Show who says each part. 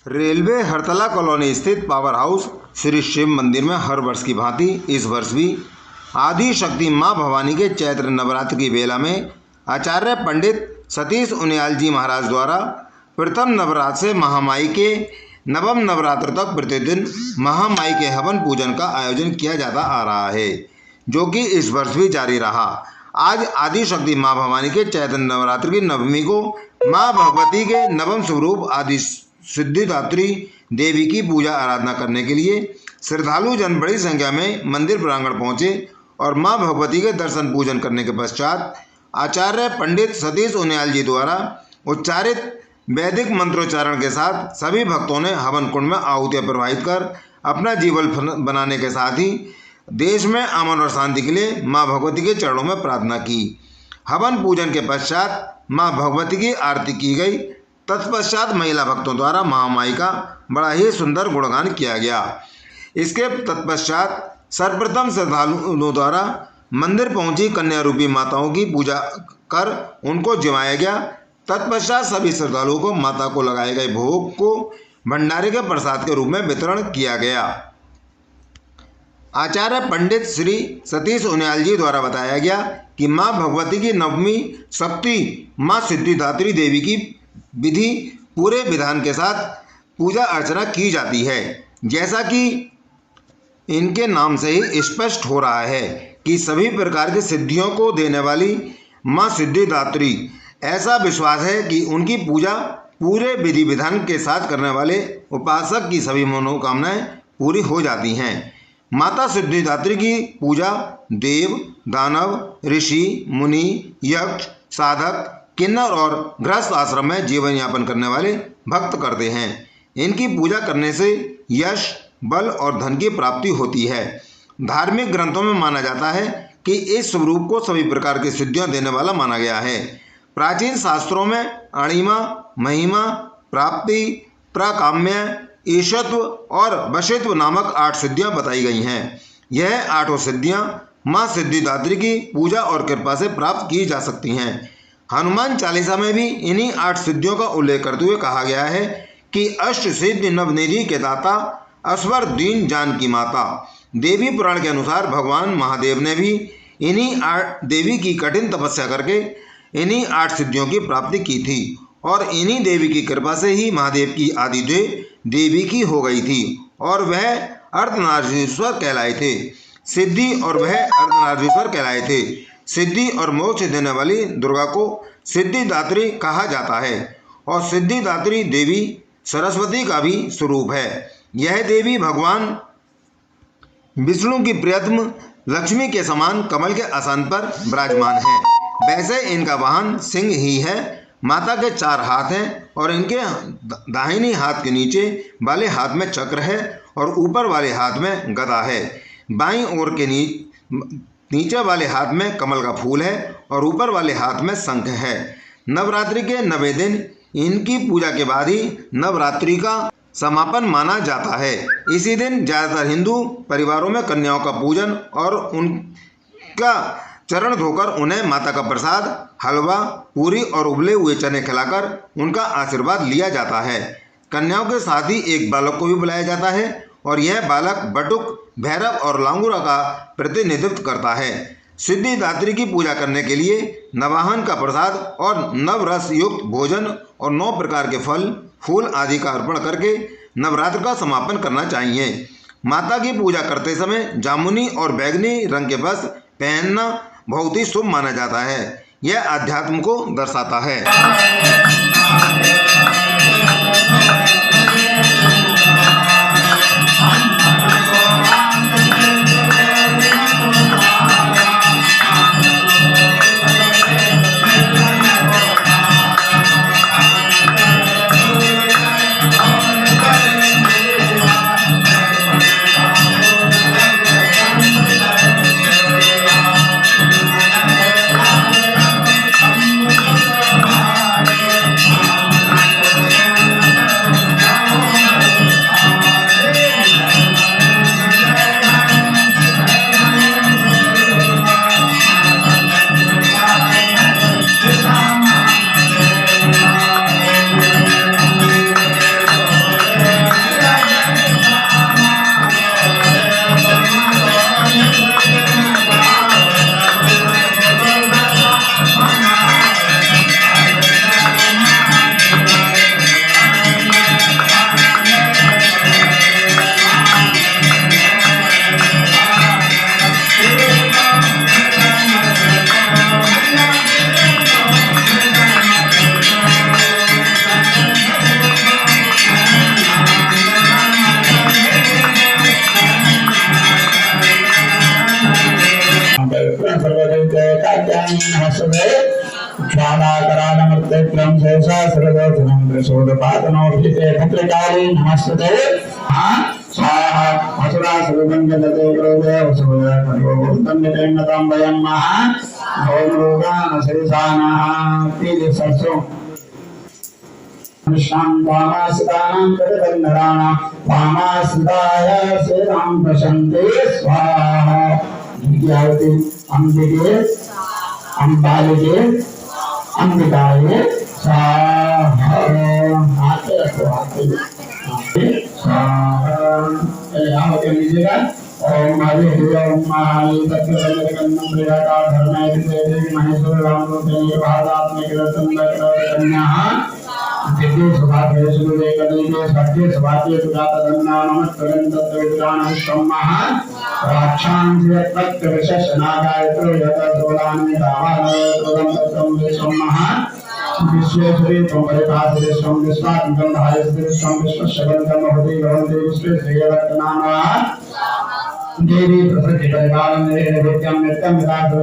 Speaker 1: Railway हरतला colony स्थित power house Shri Shiv मंदिर में हर वर्ष की भांति इस वर्ष भी आदि शक्ति मां भवानी के चैत्र नवरात्र की बेला में आचार्य पंडित सतीश उनियाल जी महाराज द्वारा प्रथम नवरात्र से महामाई के नवम नवरात्र तक प्रतिदिन महामाई के हवन पूजन का आयोजन किया जाता आ रहा है, जो कि इस वर्ष भी जारी रहा। आज आदि शक्ति मां भवानी के चैत्र नवरात्र की नवमी को मां भगवती के नवम स्वरूप आदि सिद्धिदात्री देवी की पूजा आराधना करने के लिए श्रद्धालु जन बड़ी संख्या में मंदिर प्रांगण पहुंचे और मां भगवती के दर्शन पूजन करने के पश्चात आचार्य पंडित सतीश उनियाल जी द्वारा उच्चारित वैदिक मंत्रोच्चारण के साथ सभी भक्तों ने हवन कुंड में आहुतियां प्रवाहित कर अपना जीवन बनाने के साथ ही देश में अमन और शांति के लिए मां भगवती के चरणों में प्रार्थना की। हवन पूजन के पश्चात मां भगवती की आरती की गई। तत्पश्चात महिला भक्तों द्वारा महामाई का बड़ा ही सुंदर गुणगान किया गया। इसके तत्पश्चात सर्वप्रथम श्रद्धालुओं द्वारा मंदिर पहुंची कन्या रूपी माताओं की पूजा कर उनको जिमाया गया। तत्पश्चात सभी श्रद्धालुओं को माता को लगाए गए भोग को भंडारे के प्रसाद के रूप में वितरण किया गया। आचार्य पंडित श्री सतीश उनियाल जी द्वारा बताया गया कि मां भगवती की नवमी शक्ति मां सिद्धिदात्री देवी की विधि पूरे विधान के साथ पूजा अर्चना की जाती है। जैसा कि इनके नाम से ही स्पष्ट हो रहा है कि सभी प्रकार की सिद्धियों को देने वाली मां सिद्धिदात्री, ऐसा विश्वास है कि उनकी पूजा पूरे विधि विधान के साथ करने वाले उपासक की सभी मनोकामनाएं पूरी हो जाती हैं। माता सिद्धिदात्री की पूजा देव, दानव, ऋषि, मुनि, यक्ष, साधक, किन्नर और गृहस्थ आश्रम में जीवन यापन करने वाले भक्त करते हैं। इनकी पूजा करने से यश, बल और धन की प्राप्ति होती है। धार्मिक ग्रंथों में माना जाता है कि इस स्वरूप को सभी प्रकार की सिद्धियां देने वाला माना गया है। प्राचीन शास्त्रों में अणिमा, महिमा, प्राप्ति, प्राकाम्य, ईशत्व और वशित्व नामक 8 सिद्धियां बताई गई हैं। यह 8 सिद्धियां मां सिद्धिदात्री की पूजा और कृपा से प्राप्त की जा सकती हैं। हनुमान चालीसा में भी इन्हीं 8 सिद्धियों का उल्लेख करते हुए कहा गया है कि अष्ट सिद्धि नवनिधि के दाता, अस्वर दीन जान की माता। देवी पुराण के अनुसार भगवान महादेव ने भी इन्हीं 8 देवी की कठिन तपस्या करके इन्हीं 8 सिद्धियों की प्राप्ति की थी और इन्हीं देवी की कृपा से ही महादेव की आदिदेव देवी की हो गई थी और वह अर्धनारीश्वर कहलाए थे। सिद्धि और मोक्ष देने वाली दुर्गा को सिद्धिदात्री कहा जाता है और सिद्धिदात्री देवी सरस्वती का भी स्वरूप है। यह देवी भगवान विष्णु की प्रियतम लक्ष्मी के समान कमल के आसन पर विराजमान है। वैसे इनका वाहन सिंह ही है। माता के 4 हाथ हैं और इनके दाहिनी हाथ के नीचे वाले हाथ में चक्र है और ऊपर वाले हाथ में गदा है। बाईं ओर के नीचे वाले हाथ में कमल का फूल है और ऊपर वाले हाथ में शंख है। नवरात्रि के 90 दिन इनकी पूजा के बाद ही नवरात्रि का समापन माना जाता है। इसी दिन ज़्यादातर हिंदू परिवारों में कन्याओं का पूजन और उनका चरण धोकर उन्हें माता का प्रसाद, हलवा, पूरी और उबले हुए चने खिलाकर उनका आशीर्वाद लिया जाता है। कन्याओं के साथ ही एक बालक को भी बुलाया जाता है और यह बालक बटुक, भैरव और लांगुरा का प्रतिनिधित्व करता है। सिद्धिदात्री की पूजा करने के लिए नवाहन का प्रसाद और नवरस युक्त भोजन और 9 प्रकार के फल, फूल आदि का अर्पण करके नवरात्र का समापन करना चाहिए। माता की पूजा करते समय जामुनी और बैंगनी रंग के वस्त्र पहनना बहुत ही शुभ माना जाता है। यह अध्यात्म को दर्शाता है।
Speaker 2: नमस्ते ज्वालाकरालमर्त्यक्रम शेषा सर्वोधनं प्रसोदपातनोभिते भद्रकाली नमस्ते स्वाहा असुरा सर्वमंगलते क्रोधे वसुदेव परिवर्तन्यतेन्नतां वयं महा भौमरोगान शेषानाः पीले सरसों शांतामासितानां कृतकन्नराणां वामासिताय श्रीराम प्रशन्ते स्वाहा विद्यावती अंबिके अंबालिके अंबिकाये स्वाहा आते रखो आते स्वाहा यहाँ के लीजिएगा ओम हरि ओम महाली तत्वकन्नम प्रियका धर्मे देवी महेश्वर राम रूपे भादात्मिक रत्न कन्या दिव्य सभाते सुरे कलिके सत्य सभाते सुजातन्ना नमस्करं तत्विदान विश्वमः राक्षांस्य प्रत्यविशेषनागायत्र यत सोलानि दावानयत्रं तत्तं विश्वमः विश्वेश्वरी त्वमरिकासे विश्वं विश्वात्मकं धायस्ते विश्वं विश्वशगन्तं भवति भवन्ति विश्वे श्रीरत्नाः देवी प्रसन्न परिवारं नित्यं नित्यं विराजो